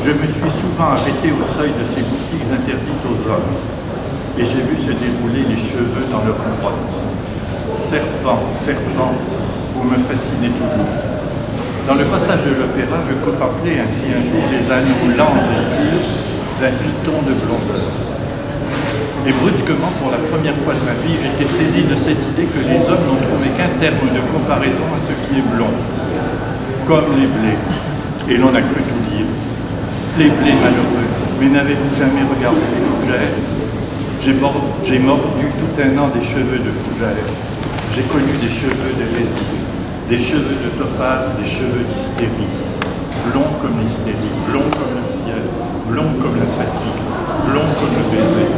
Je me suis souvent arrêté au seuil de ces boutiques interdites aux hommes et j'ai vu se dérouler les cheveux dans leur grotte. Serpent, serpent, vous me fascinez toujours. Dans le passage de l'opéra, je contemplais ainsi un jour les anneaux lents et purs d'un python de blondeur. Et brusquement, pour la première fois de ma vie, j'étais saisi de cette idée que les hommes n'ont trouvé qu'un terme de comparaison à ce qui est blond, comme les blés. Et l'on a cru tout dire. Les blés malheureux, mais n'avez-vous jamais regardé les fougères? J'ai mordu tout un an des cheveux de fougères. J'ai connu des cheveux de résine, des cheveux de topaze, des cheveux d'hystérie. Blonds comme l'hystérie, blonds comme le ciel, blonds comme la fatigue, blonds comme le baiser.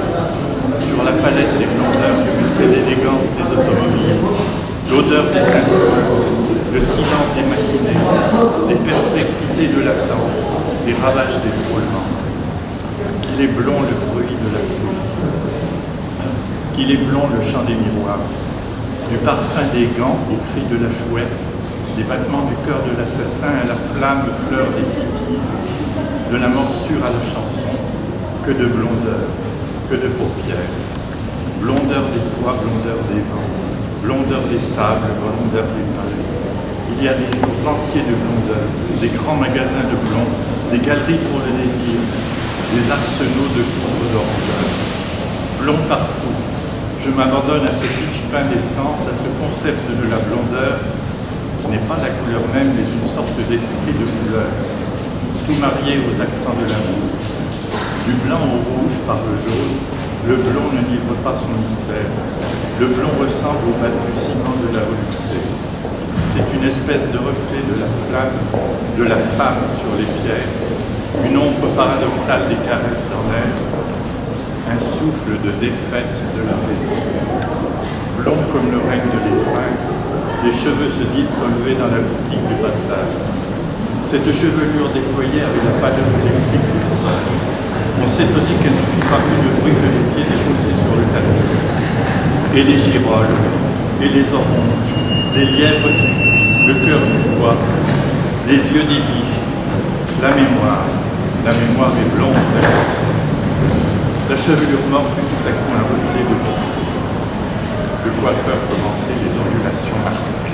Sur la palette des blondeurs, je mettrai l'élégance des automobiles, l'odeur des symphonies, le silence des matinées, les perplexités de l'attente, les ravages des frôlements. Qu'il est blond le bruit de la pluie, qu'il est blond le chant des miroirs, du parfum des gants au cri de la chouette, des battements du cœur de l'assassin à la flamme fleur des cities, de la morsure à la chanson, que de blondeur, que de paupières, blondeur des toits, blondeur des vents, blondeur des tables, blondeur des palais. Il y a des jours entiers de blondeur, des grands magasins de blond, des galeries pour le désir, des arsenaux de cours d'orangeurs. Blond partout. Je m'abandonne à ce pitch pain d'essence, à ce concept de la blondeur, qui n'est pas la couleur même, mais une sorte d'esprit de couleur, tout marié aux accents de l'amour. Du blanc au rouge par le jaune, le blond ne livre pas son mystère. Le blond ressemble au balbutiement de la volupté. C'est une espèce de reflet de la flamme, de la femme sur les pierres, une ombre paradoxale des caresses dans l'air, un souffle de défaite de la raison. Blond comme le règne de l'étreinte, les cheveux se disent solvés dans la boutique du passage. Cette chevelure déployée avec la pâleur électrique des sauvages. On s'étonnait qu'elle ne fit pas plus de bruit que les pieds déchaussés sur le tapis. Et les girolles, et les oranges, les lièvres qui font, le cœur du bois, les yeux des biches, la mémoire est blonde. La chevelure morte eut tout à coup un reflet de beauté. Le coiffeur commençait les ondulations martiales.